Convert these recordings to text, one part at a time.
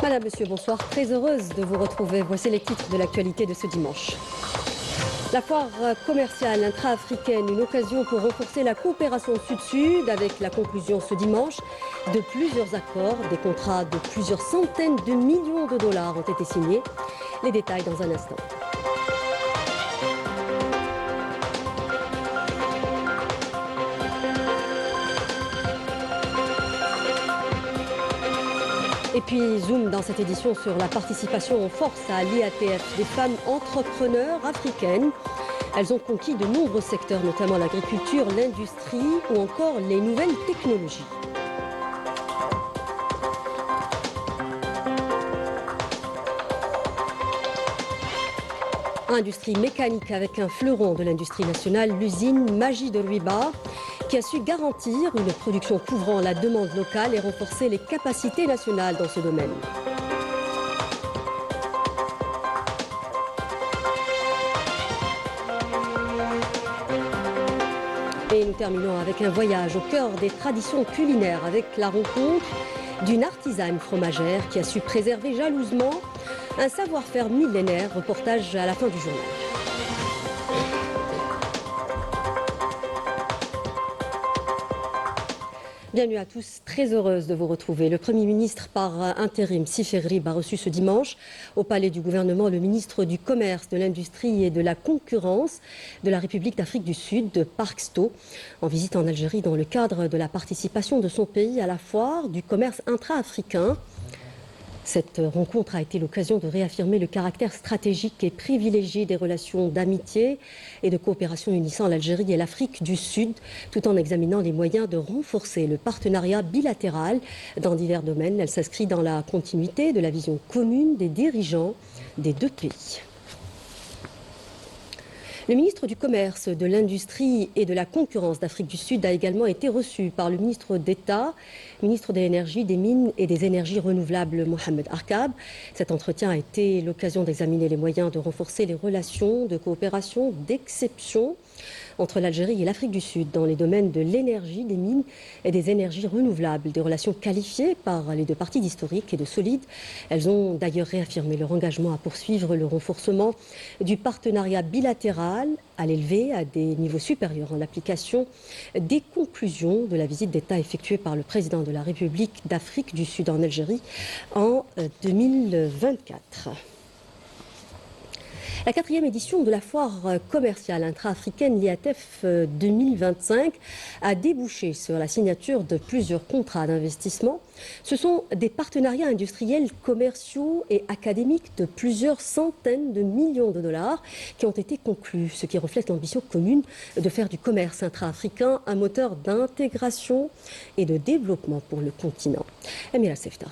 Madame, Monsieur, bonsoir. Très heureuse de vous retrouver. Voici les titres de l'actualité de ce dimanche. La foire commerciale intra-africaine, une occasion pour renforcer la coopération sud-sud avec la conclusion ce dimanche de plusieurs accords. Des contrats de plusieurs centaines de millions de dollars ont été signés. Les détails dans un instant. Et puis, zoom dans cette édition sur la participation en force à l'IATF des femmes entrepreneurs africaines. Elles ont conquis de nombreux secteurs, notamment l'agriculture, l'industrie ou encore les nouvelles technologies. Industrie mécanique avec un fleuron de l'industrie nationale, l'usine Magie de Ruiba, qui a su garantir une production couvrant la demande locale et renforcer les capacités nationales dans ce domaine. Et nous terminons avec un voyage au cœur des traditions culinaires avec la rencontre d'une artisane fromagère qui a su préserver jalousement un savoir-faire millénaire. Reportage à la fin du journal. Bienvenue à tous, très heureuse de vous retrouver. Le Premier ministre par intérim, Sifé Grib, a reçu ce dimanche au palais du gouvernement le ministre du Commerce, de l'Industrie et de la Concurrence de la République d'Afrique du Sud, Park Sto, en visite en Algérie dans le cadre de la participation de son pays à la foire du commerce intra-africain. Cette rencontre a été l'occasion de réaffirmer le caractère stratégique et privilégié des relations d'amitié et de coopération unissant l'Algérie et l'Afrique du Sud, tout en examinant les moyens de renforcer le partenariat bilatéral dans divers domaines. Elle s'inscrit dans la continuité de la vision commune des dirigeants des deux pays. Le ministre du Commerce, de l'Industrie et de la Concurrence d'Afrique du Sud a également été reçu par le ministre d'État, ministre de l'Énergie, des Mines et des Énergies renouvelables, Mohamed Arkab. Cet entretien a été l'occasion d'examiner les moyens de renforcer les relations de coopération d'exception entre l'Algérie et l'Afrique du Sud dans les domaines de l'énergie, des mines et des énergies renouvelables. Des relations qualifiées par les deux parties d'historique et de solides. Elles ont d'ailleurs réaffirmé leur engagement à poursuivre le renforcement du partenariat bilatéral, à l'élever à des niveaux supérieurs en application des conclusions de la visite d'État effectuée par le président de la République d'Afrique du Sud en Algérie en 2024. La 4e édition de la foire commerciale intra-africaine, l'IATF 2025, a débouché sur la signature de plusieurs contrats d'investissement. Ce sont des partenariats industriels, commerciaux et académiques de plusieurs centaines de millions de dollars qui ont été conclus, ce qui reflète l'ambition commune de faire du commerce intra-africain un moteur d'intégration et de développement pour le continent. Amira Sefta.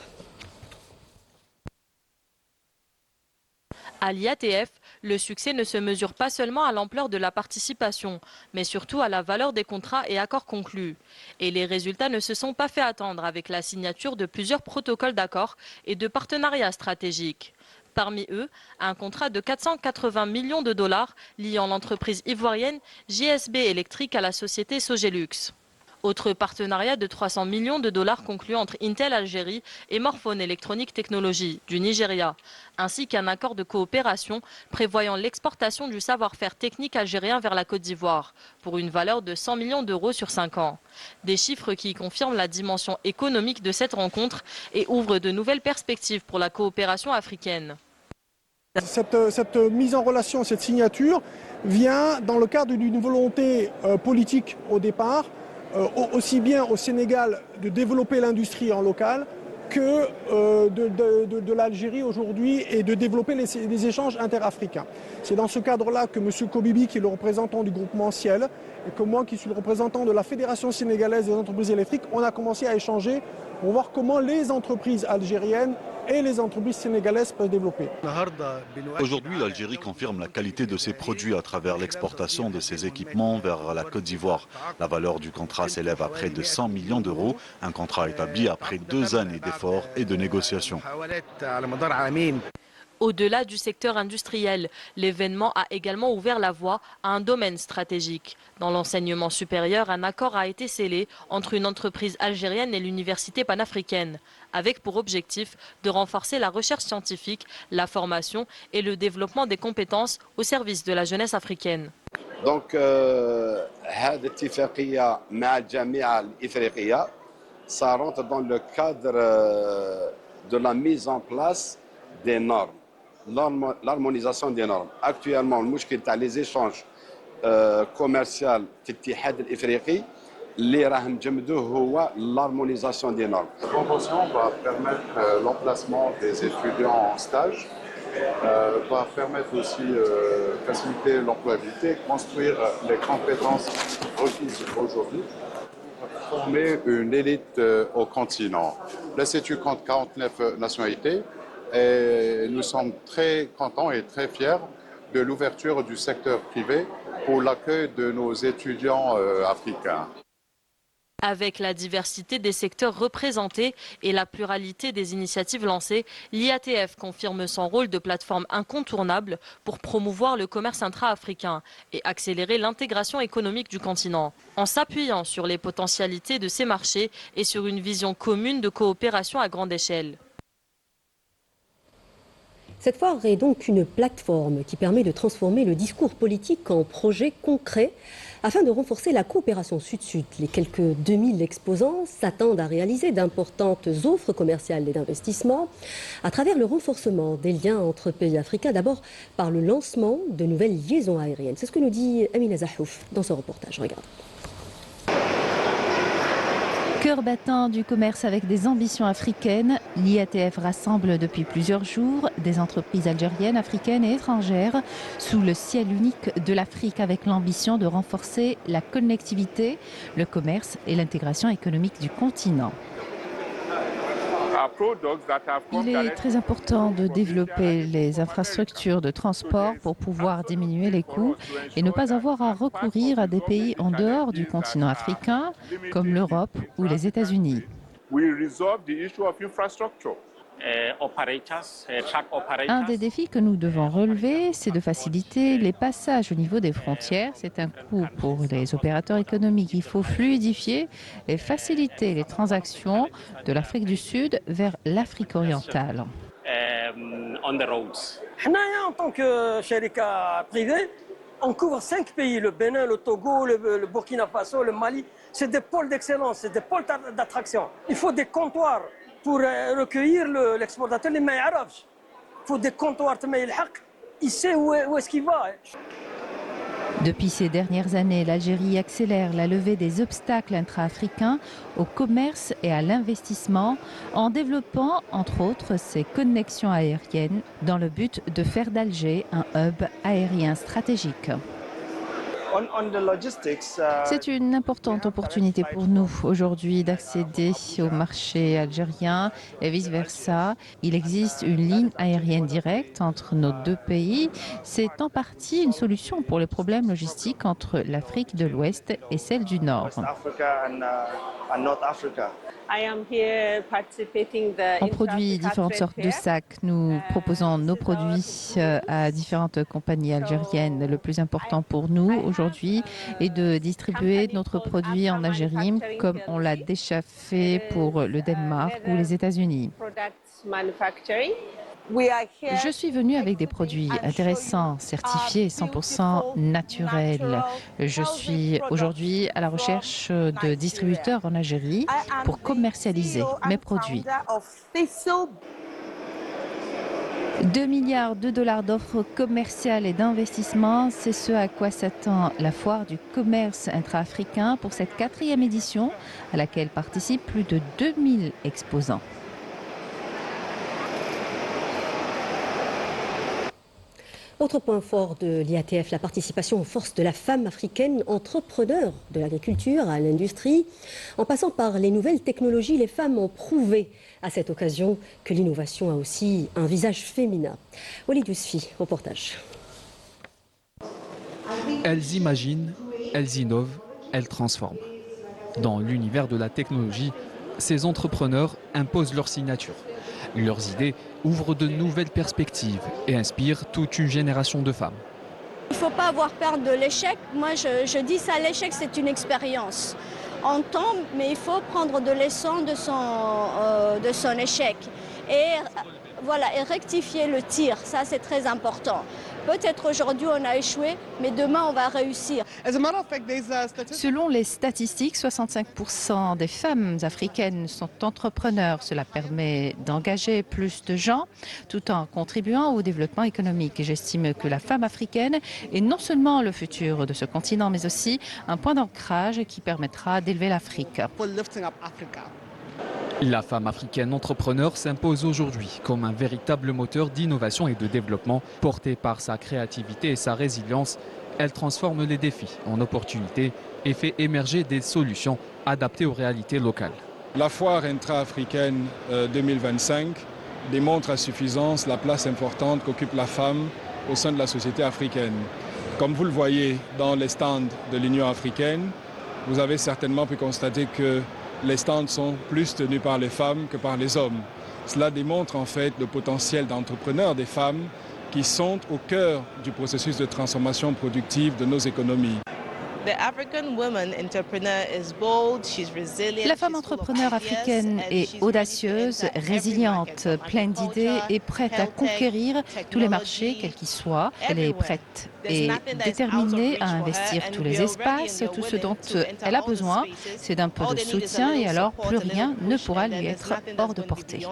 À l'IATF, le succès ne se mesure pas seulement à l'ampleur de la participation, mais surtout à la valeur des contrats et accords conclus. Et les résultats ne se sont pas fait attendre avec la signature de plusieurs protocoles d'accords et de partenariats stratégiques. Parmi eux, un contrat de 480 millions de dollars liant l'entreprise ivoirienne JSB Électrique à la société Sogélux. Autre partenariat de 300 millions de dollars conclu entre Intel Algérie et Morphone Electronic Technology du Nigeria, ainsi qu'un accord de coopération prévoyant l'exportation du savoir-faire technique algérien vers la Côte d'Ivoire, pour une valeur de 100 millions d'euros sur 5 ans. Des chiffres qui confirment la dimension économique de cette rencontre et ouvrent de nouvelles perspectives pour la coopération africaine. Cette mise en relation, cette signature vient dans le cadre d'une volonté politique au départ, aussi bien au Sénégal de développer l'industrie en local que de l'Algérie aujourd'hui et de développer les échanges interafricains. C'est dans ce cadre-là que M. Kobibi, qui est le représentant du groupement Ciel, et que moi, qui suis le représentant de la Fédération sénégalaise des entreprises électriques, on a commencé à échanger pour voir comment les entreprises algériennes et les entreprises sénégalaises peuvent développer. Aujourd'hui, l'Algérie confirme la qualité de ses produits à travers l'exportation de ses équipements vers la Côte d'Ivoire. La valeur du contrat s'élève à près de 100 millions d'euros, un contrat établi après 2 années d'efforts et de négociations. Au-delà du secteur industriel, l'événement a également ouvert la voie à un domaine stratégique. Dans l'enseignement supérieur, un accord a été scellé entre une entreprise algérienne et l'université panafricaine, avec pour objectif de renforcer la recherche scientifique, la formation et le développement des compétences au service de la jeunesse africaine. Donc, هذه اتفاقية مع الجامعة الإفريقية, ça rentre dans le cadre de la mise en place des normes, l'harmonisation des normes. Actuellement, المشكل تاع les échanges commerciaux في الاتحاد الإفريقي اللي راه مجمدوه هو l'harmonisation des normes. La convention va permettre l'emplacement des étudiants en stage, va permettre aussi faciliter l'employabilité, construire les compétences requises aujourd'hui, former une élite au continent. L'Institut compte 49 nationalités et nous sommes très contents et très fiers de l'ouverture du secteur privé pour l'accueil de nos étudiants africains. Avec la diversité des secteurs représentés et la pluralité des initiatives lancées, l'IATF confirme son rôle de plateforme incontournable pour promouvoir le commerce intra-africain et accélérer l'intégration économique du continent, en s'appuyant sur les potentialités de ces marchés et sur une vision commune de coopération à grande échelle. Cette foire est donc une plateforme qui permet de transformer le discours politique en projet concret afin de renforcer la coopération sud-sud. Les quelques 2000 exposants s'attendent à réaliser d'importantes offres commerciales et d'investissement à travers le renforcement des liens entre pays africains, d'abord par le lancement de nouvelles liaisons aériennes. C'est ce que nous dit Amina Zahouf dans ce reportage. Regarde. Cœur battant du commerce avec des ambitions africaines, l'IATF rassemble depuis plusieurs jours des entreprises algériennes, africaines et étrangères sous le ciel unique de l'Afrique avec l'ambition de renforcer la connectivité, le commerce et l'intégration économique du continent. Il est très important de développer les infrastructures de transport pour pouvoir diminuer les coûts et ne pas avoir à recourir à des pays en dehors du continent africain, comme l'Europe ou les États-Unis. Un des défis que nous devons relever, c'est de faciliter les passages au niveau des frontières. C'est un coût pour les opérateurs économiques. Il faut fluidifier et faciliter les transactions de l'Afrique du Sud vers l'Afrique orientale. En tant que sharika privé, on couvre 5 pays, le Bénin, le Togo, le Burkina Faso, le Mali. C'est des pôles d'excellence, c'est des pôles d'attraction. Il faut des comptoirs pour recueillir l'exportateur, il faut des comptoirs, il sait où est-ce qu'il va. Depuis ces dernières années, l'Algérie accélère la levée des obstacles intra-africains au commerce et à l'investissement en développant, entre autres, ses connexions aériennes dans le but de faire d'Alger un hub aérien stratégique. C'est une importante opportunité pour nous aujourd'hui d'accéder au marché algérien et vice-versa. Il existe une ligne aérienne directe entre nos deux pays. C'est en partie une solution pour les problèmes logistiques entre l'Afrique de l'Ouest et celle du Nord. On produit différentes sortes de sacs. Nous proposons nos produits à différentes compagnies algériennes. Le plus important pour nous aujourd'hui est de distribuer notre produit en Algérie comme on l'a déjà fait pour le Danemark ou les États-Unis. Je suis venue avec des produits intéressants, certifiés 100% naturels. Je suis aujourd'hui à la recherche de distributeurs en Algérie pour commercialiser mes produits. 2 milliards de dollars d'offres commerciales et d'investissement, c'est ce à quoi s'attend la foire du commerce intra-africain pour cette 4e édition à laquelle participent plus de 2000 exposants. Autre point fort de l'IATF, la participation aux forces de la femme africaine, entrepreneur de l'agriculture à l'industrie. En passant par les nouvelles technologies, les femmes ont prouvé à cette occasion que l'innovation a aussi un visage féminin. Walid Yousfi, reportage. Elles imaginent, elles innovent, elles transforment. Dans l'univers de la technologie, ces entrepreneurs imposent leur signature. Leurs idées ouvrent de nouvelles perspectives et inspirent toute une génération de femmes. Il ne faut pas avoir peur de l'échec. Moi, je dis ça, l'échec, c'est une expérience. On tombe, mais il faut prendre de leçons de son échec. Et voilà, et rectifier le tir, ça c'est très important. Peut-être aujourd'hui on a échoué, mais demain on va réussir. Selon les statistiques, 65% des femmes africaines sont entrepreneurs. Cela permet d'engager plus de gens tout en contribuant au développement économique. Et j'estime que la femme africaine est non seulement le futur de ce continent, mais aussi un point d'ancrage qui permettra d'élever l'Afrique. La femme africaine entrepreneur s'impose aujourd'hui comme un véritable moteur d'innovation et de développement. Portée par sa créativité et sa résilience, elle transforme les défis en opportunités et fait émerger des solutions adaptées aux réalités locales. La foire intra-africaine 2025 démontre à suffisance la place importante qu'occupe la femme au sein de la société africaine. Comme vous le voyez dans les stands de l'Union africaine, vous avez certainement pu constater que les stands sont plus tenus par les femmes que par les hommes. Cela démontre en fait le potentiel d'entrepreneurs des femmes qui sont au cœur du processus de transformation productive de nos économies. La femme entrepreneur africaine est audacieuse, résiliente, pleine d'idées et prête à conquérir tous les marchés, quels qu'ils soient. Elle est prête et déterminée à investir tous les espaces. Tout ce dont elle a besoin, c'est d'un peu de soutien et alors plus rien ne pourra lui être hors de portée.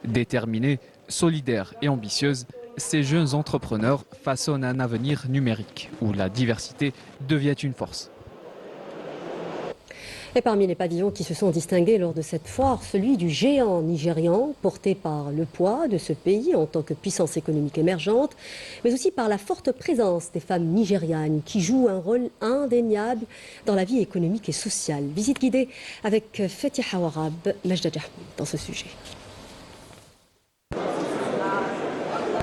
Déterminée, solidaire et ambitieuse, ces jeunes entrepreneurs façonnent un avenir numérique où la diversité devient une force. Et parmi les pavillons qui se sont distingués lors de cette foire, celui du géant nigérian, porté par le poids de ce pays en tant que puissance économique émergente, mais aussi par la forte présence des femmes nigérianes qui jouent un rôle indéniable dans la vie économique et sociale. Visite guidée avec Fetiha Warab, Majda Jahmoud dans ce sujet.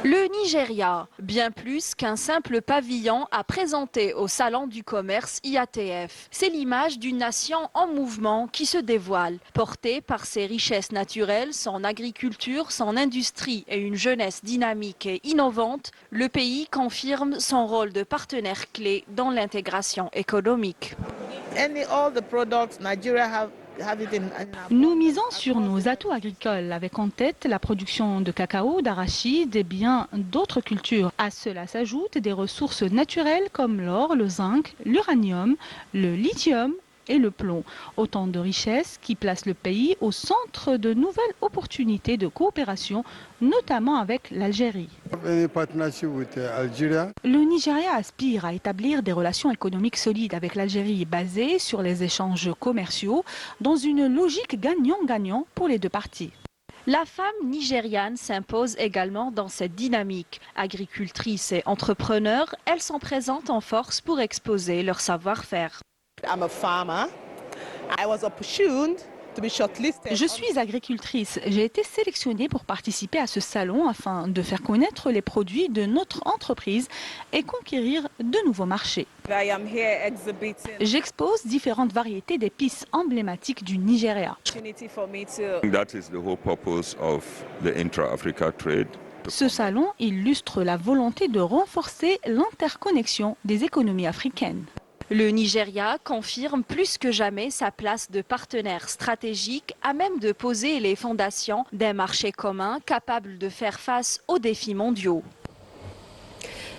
Le Nigeria, bien plus qu'un simple pavillon à présenter au Salon du commerce IATF. C'est l'image d'une nation en mouvement qui se dévoile. Portée par ses richesses naturelles, son agriculture, son industrie et une jeunesse dynamique et innovante, le pays confirme son rôle de partenaire clé dans l'intégration économique. Nous misons sur nos atouts agricoles avec en tête la production de cacao, d'arachide et bien d'autres cultures. À cela s'ajoutent des ressources naturelles comme l'or, le zinc, l'uranium, le lithium et le plomb. Autant de richesses qui placent le pays au centre de nouvelles opportunités de coopération, notamment avec l'Algérie. Le Nigeria aspire à établir des relations économiques solides avec l'Algérie basées sur les échanges commerciaux dans une logique gagnant-gagnant pour les deux parties. La femme nigériane s'impose également dans cette dynamique. Agricultrices et entrepreneurs, elles sont présentes en force pour exposer leur savoir-faire. Je suis agricultrice. J'ai été sélectionnée pour participer à ce salon afin de faire connaître les produits de notre entreprise et conquérir de nouveaux marchés. J'expose différentes variétés d'épices emblématiques du Nigeria. Ce salon illustre la volonté de renforcer l'interconnexion des économies africaines. Le Nigeria confirme plus que jamais sa place de partenaire stratégique à même de poser les fondations d'un marché commun capable de faire face aux défis mondiaux.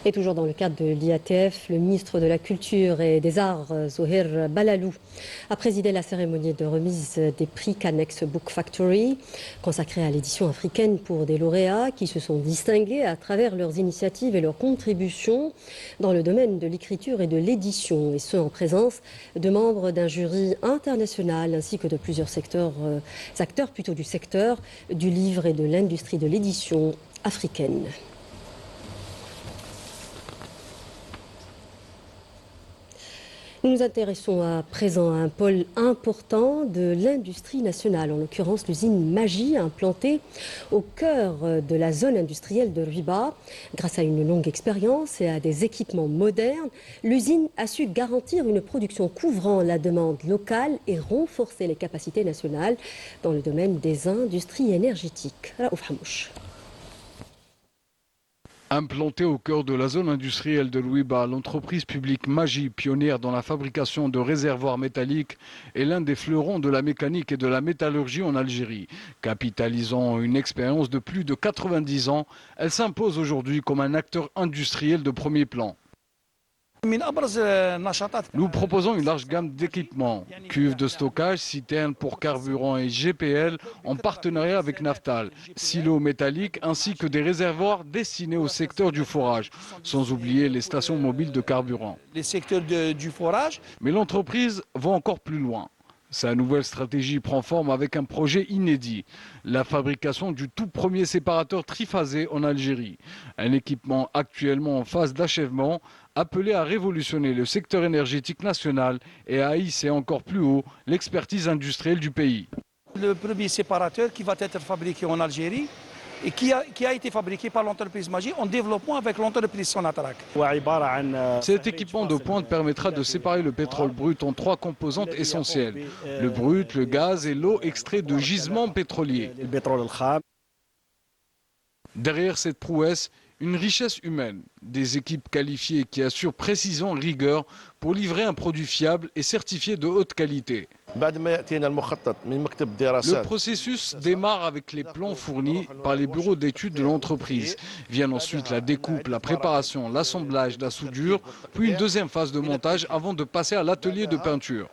Et toujours dans le cadre de l'IATF, le ministre de la Culture et des Arts, Zohir Balalou, a présidé la cérémonie de remise des prix Canex Book Factory, consacrée à l'édition africaine pour des lauréats qui se sont distingués à travers leurs initiatives et leurs contributions dans le domaine de l'écriture et de l'édition, et ce en présence de membres d'un jury international ainsi que de plusieurs acteurs du secteur du livre et de l'industrie de l'édition africaine. Nous nous intéressons à présent à un pôle important de l'industrie nationale, en l'occurrence l'usine Magie, implantée au cœur de la zone industrielle de Ruiba. Grâce à une longue expérience et à des équipements modernes, l'usine a su garantir une production couvrant la demande locale et renforcer les capacités nationales dans le domaine des industries énergétiques. Raouf Hamouch. Implantée au cœur de la zone industrielle de Louiba, l'entreprise publique Magie, pionnière dans la fabrication de réservoirs métalliques, est l'un des fleurons de la mécanique et de la métallurgie en Algérie. Capitalisant une expérience de plus de 90 ans, elle s'impose aujourd'hui comme un acteur industriel de premier plan. Nous proposons une large gamme d'équipements, cuves de stockage, citernes pour carburant et GPL en partenariat avec Naftal, silos métalliques ainsi que des réservoirs destinés au secteur du forage, sans oublier les stations mobiles de carburant. Les secteurs du forage. Mais l'entreprise va encore plus loin. Sa nouvelle stratégie prend forme avec un projet inédit, la fabrication du tout premier séparateur triphasé en Algérie. Un équipement actuellement en phase d'achèvement, appelé à révolutionner le secteur énergétique national et à hisser encore plus haut l'expertise industrielle du pays. Le premier séparateur qui va être fabriqué en Algérie et qui a été fabriqué par l'entreprise Magie en développement avec l'entreprise Sonatrach. Cet équipement de pointe permettra de séparer le pétrole brut en 3 composantes essentielles. Le brut, le gaz et l'eau extraits de gisements pétroliers. Derrière cette prouesse, une richesse humaine, des équipes qualifiées qui assurent précision et rigueur pour livrer un produit fiable et certifié de haute qualité. Le processus démarre avec les plans fournis par les bureaux d'études de l'entreprise. Viennent ensuite la découpe, la préparation, l'assemblage, la soudure, puis une deuxième phase de montage avant de passer à l'atelier de peinture.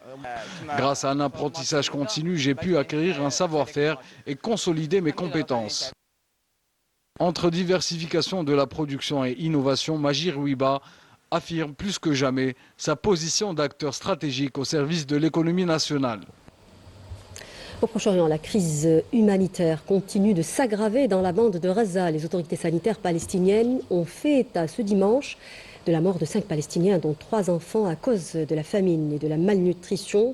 Grâce à un apprentissage continu, j'ai pu acquérir un savoir-faire et consolider mes compétences. Entre diversification de la production et innovation, Magie Rouiba affirme plus que jamais sa position d'acteur stratégique au service de l'économie nationale. Au Proche-Orient, la crise humanitaire continue de s'aggraver dans la bande de Gaza. Les autorités sanitaires palestiniennes ont fait état ce dimanche de la mort de 5 Palestiniens, dont 3 enfants, à cause de la famine et de la malnutrition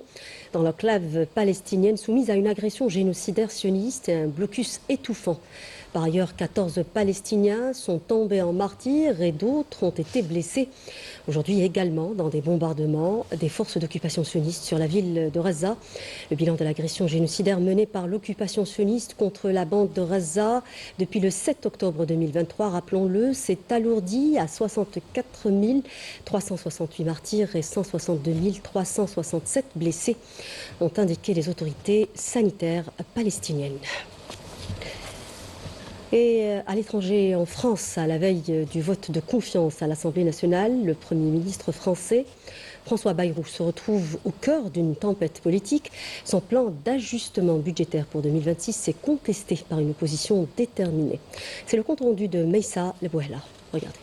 dans l'enclave palestinienne soumise à une agression génocidaire sioniste et un blocus étouffant. Par ailleurs, 14 Palestiniens sont tombés en martyrs et d'autres ont été blessés. Aujourd'hui également, dans des bombardements des forces d'occupation sioniste sur la ville de Gaza. Le bilan de l'agression génocidaire menée par l'occupation sioniste contre la bande de Gaza depuis le 7 octobre 2023, rappelons-le, s'est alourdi à 64 368 martyrs et 162 367 blessés, ont indiqué les autorités sanitaires palestiniennes. Et à l'étranger, en France, à la veille du vote de confiance à l'Assemblée nationale, le Premier ministre français, François Bayrou, se retrouve au cœur d'une tempête politique. Son plan d'ajustement budgétaire pour 2026 est contesté par une opposition déterminée. C'est le compte rendu de Meissa Lebouhela. Regardez.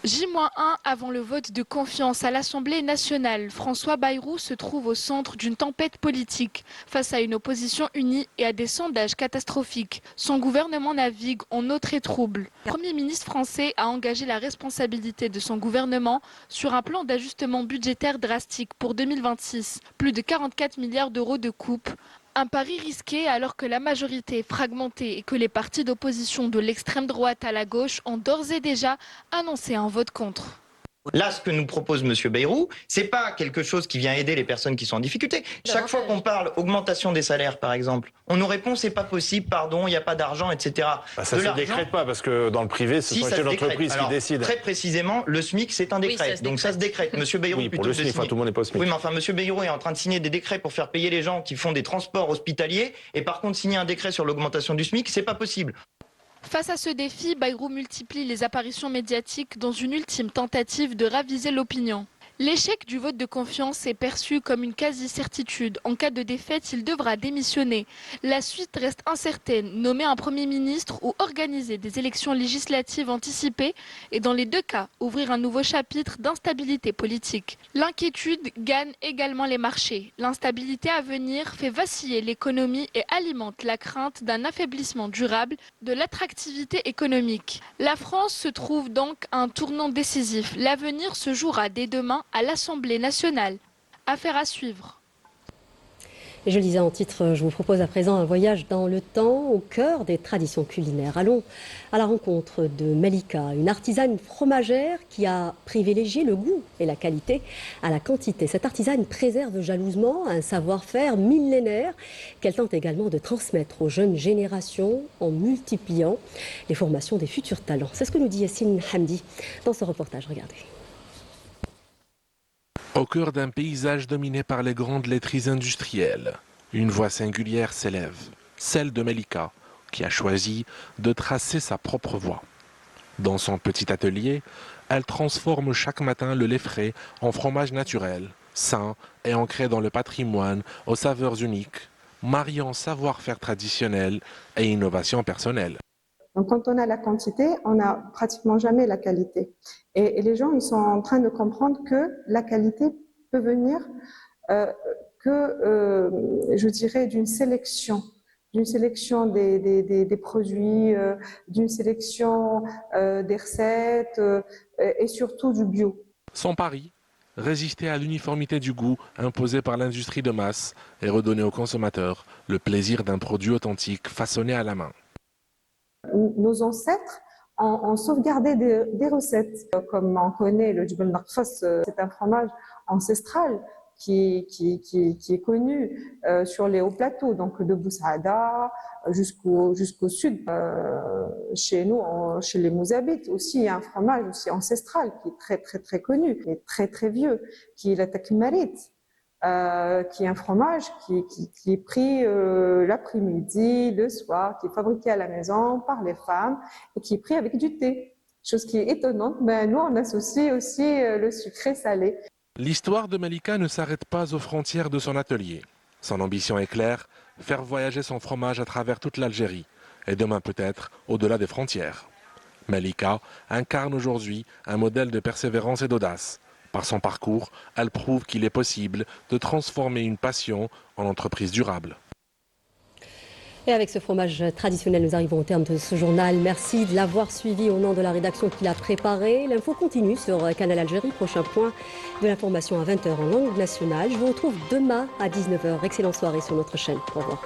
J-1 avant le vote de confiance à l'Assemblée nationale, François Bayrou se trouve au centre d'une tempête politique. Face à une opposition unie et à des sondages catastrophiques, son gouvernement navigue en eau très trouble. Le Premier ministre français a engagé la responsabilité de son gouvernement sur un plan d'ajustement budgétaire drastique pour 2026. Plus de 44 milliards d'euros de coupes. Un pari risqué alors que la majorité est fragmentée et que les partis d'opposition de l'extrême droite à la gauche ont d'ores et déjà annoncé un vote contre. Là, ce que nous propose M. Bayrou, c'est pas quelque chose qui vient aider les personnes qui sont en difficulté. Chaque fois qu'on parle augmentation des salaires, par exemple, on nous répond c'est pas possible, pardon, il n'y a pas d'argent, etc. Ça ne se décrète pas parce que dans le privé, ce sont les chefs d'entreprise qui décident. Très précisément, le SMIC, c'est un décret. Donc ça se décrète. M. Bayrou, oui, pour le SMIC, tout le monde n'est pas au SMIC. Oui, mais enfin, M. Bayrou est en train de signer des décrets pour faire payer les gens qui font des transports hospitaliers et par contre signer un décret sur l'augmentation du SMIC, c'est pas possible. Face à ce défi, Bayrou multiplie les apparitions médiatiques dans une ultime tentative de raviser l'opinion. L'échec du vote de confiance est perçu comme une quasi-certitude. En cas de défaite, il devra démissionner. La suite reste incertaine, nommer un Premier ministre ou organiser des élections législatives anticipées et dans les 2 cas, ouvrir un nouveau chapitre d'instabilité politique. L'inquiétude gagne également les marchés. L'instabilité à venir fait vaciller l'économie et alimente la crainte d'un affaiblissement durable de l'attractivité économique. La France se trouve donc à un tournant décisif. L'avenir se jouera dès demain à l'Assemblée nationale. Affaire à suivre. Et je le disais en titre, je vous propose à présent un voyage dans le temps, au cœur des traditions culinaires. Allons à la rencontre de Malika, une artisane fromagère qui a privilégié le goût et la qualité à la quantité. Cette artisane préserve jalousement un savoir-faire millénaire qu'elle tente également de transmettre aux jeunes générations en multipliant les formations des futurs talents. C'est ce que nous dit Yassine Hamdi dans ce reportage. Regardez. Au cœur d'un paysage dominé par les grandes laiteries industrielles, une voix singulière s'élève, celle de Malika, qui a choisi de tracer sa propre voie. Dans son petit atelier, elle transforme chaque matin le lait frais en fromage naturel, sain et ancré dans le patrimoine aux saveurs uniques, mariant savoir-faire traditionnel et innovation personnelle. Donc, quand on a la quantité, on n'a pratiquement jamais la qualité. Et les gens, ils sont en train de comprendre que la qualité peut venir je dirais, d'une sélection des produits, d'une sélection des recettes et surtout du bio. Son pari, résister à l'uniformité du goût imposée par l'industrie de masse et redonner aux consommateurs le plaisir d'un produit authentique façonné à la main. Nos ancêtres ont sauvegardé des recettes. Comme on connaît le Jbel Narfas, c'est un fromage ancestral qui est connu sur les hauts plateaux, donc de Boussaada jusqu'au sud. Chez nous, chez les Mouzabites aussi, il y a un fromage aussi ancestral qui est très très très connu, qui est très très vieux, qui est la takmarit. Qui est un fromage qui est pris l'après-midi, le soir, qui est fabriqué à la maison par les femmes et qui est pris avec du thé. Chose qui est étonnante, mais nous on associe aussi le sucré salé. L'histoire de Malika ne s'arrête pas aux frontières de son atelier. Son ambition est claire, faire voyager son fromage à travers toute l'Algérie et demain peut-être au-delà des frontières. Malika incarne aujourd'hui un modèle de persévérance et d'audace. Par son parcours, elle prouve qu'il est possible de transformer une passion en entreprise durable. Et avec ce fromage traditionnel, nous arrivons au terme de ce journal. Merci de l'avoir suivi au nom de la rédaction qui l'a préparé. L'info continue sur Canal Algérie. Prochain point de l'information à 20h en langue nationale. Je vous retrouve demain à 19h. Excellente soirée sur notre chaîne. Au revoir.